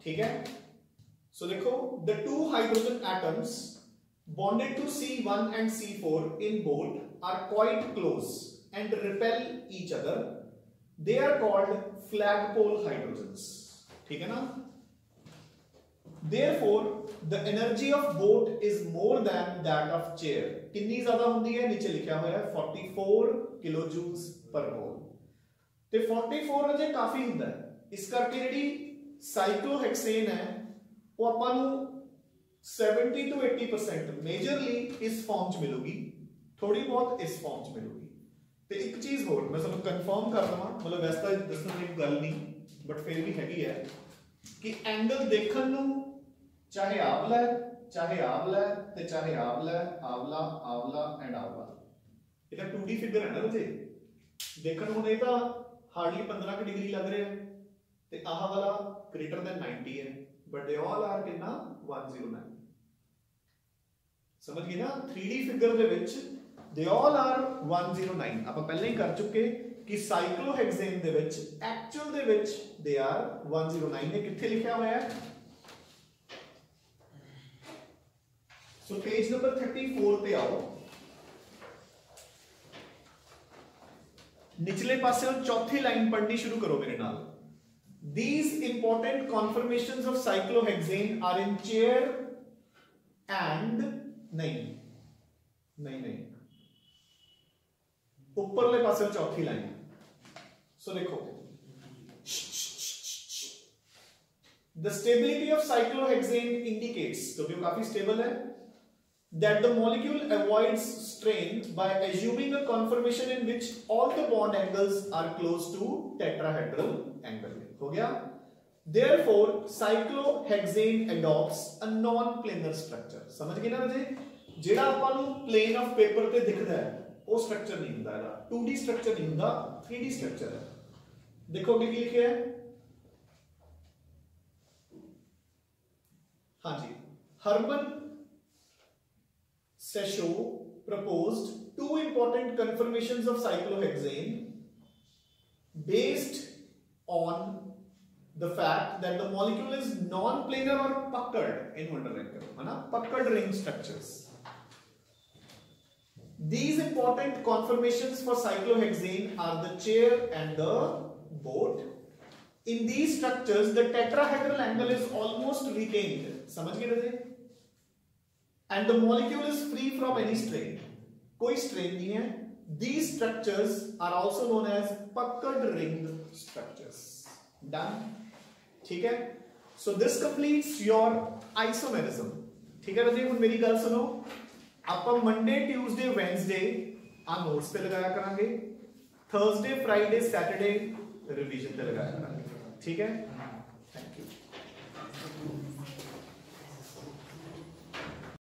Speaker 1: ठीक है। सो देखो the two hydrogen atoms bonded to C1 and C4 in boat are quite close and repel each other, they are called flagpole hydrogens, ठीक है ना। Therefore the energy of boat is more than that of chair, कितनी ज्यादा होती है, नीचे लिखा हुआ है 44 किलोजूल्स पर मोल, ते 44 अजे काफी होता है। इस करके जिहड़ी साइक्लोहेक्सेन है वो आपां नूं 70 to 80% मेजरली इस फॉर्म च मिलूगी, थोड़ी बहुत इस फॉर्म च मिलूगी। ਤੇ ਇੱਕ ਚੀਜ਼ ਹੋਰ ਮੈਂ ਤੁਹਾਨੂੰ ਕਨਫਰਮ ਕਰ ਦਵਾਂ, ਮਤਲਬ ਵੈਸੇ ਤਾਂ ਦੱਸਣ ਦੀ ਗੱਲ ਨਹੀਂ ਬਟ ਫਿਰ ਵੀ ਹੈਗੀ ਹੈ ਕਿ ਐਂਗਲ ਦੇਖਣ ਨੂੰ ਚਾਹੇ ਆਵਲਾ ਚਾਹੇ ਆਵਲਾ ਤੇ ਚਾਹੇ ਆਵਲਾ ਆਵਲਾ ਆਵਲਾ ਐਂਡ ਆਵਲਾ, ਇਹ ਤਾਂ 2D ਫਿਗਰ ਹੈ ਨਾ ਬੱਚੇ, ਦੇਖਣ ਨੂੰ ਇਹ ਤਾਂ ਹਾਰਡਲੀ 15 ਡਿਗਰੀ ਲੱਗ ਰਿਹਾ ਤੇ ਆਹ ਵਾਲਾ greater than 90 ਹੈ but they all are ਕਿੰਨਾ 109। ਸਮਝ ਗਏ ਨਾ, 3D ਫਿਗਰ ਦੇ ਵਿੱਚ they all are 109। ਆਪਾਂ ਪਹਿਲਾਂ ਹੀ ਕਰ ਚੁੱਕੇ ਕਿ ਸਾਈਕਲੋਹੈਕਸੇਨ ਦੇ ਵਿੱਚ ਐਕਚੁਅਲ ਦੇ ਵਿੱਚ they are 109 ਨੇ ਕਿੱਥੇ ਲਿਖਿਆ ਹੋਇਆ ਹੈ, ਸੋ ਪੇਜ ਨੰਬਰ 34 ਤੇ ਆਓ, निचले पासे चौथी लाइन पढ़नी शुरू करो मेरे नाल। These important conformations of cyclohexane are in chair and नहीं ऊपरले पासे चौथी लाइन, सो देखो the stability of cyclohexane indicates, तो भी काफी स्टेबल है, that the molecule avoids strain by assuming a conformation in which all the bond angles are close to tetrahedral angle। हो गया? Therefore, cyclohexane adopts a non-planar structure। समझ गए ना बच्चे? जेड़ा ਆਪਾਂ ਨੂੰ plane of paper ਤੇ ਦਿਖਦਾ ਹੈ ਉਹ स्ट्रक्चर नहीं ਹੁੰਦਾ, ਇਹਦਾ 2D स्ट्रक्चर नहीं ਹੁੰਦਾ, 3D स्ट्रक्चर है। देखो क्या लिखा है, हाँ जी, Harman Seshaw proposed two important conformations of cyclohexane based on the fact that the molecule is non-planar or puckered in Wunderlenker, है ना, puckered ring structures। These important conformations for cyclohexane are the chair and the boat। In these structures, the tetrahedral angle is almost retained। समझ गए ना? And the molecule is free from any strain, कोई strain नहीं है। These structures are also known as puckered ring structures। Done? ठीक है? So this completes your isomerism। ठीक है राजे, हुन मेरी गल सुनो, आप मंडे ट्यूसडे वेडनेसडे आ नोट्स पे लगाया करांगे, थर्सडे फ्राइडे सैटरडे रिवीजन पे लगाया करांगे। ठीक है?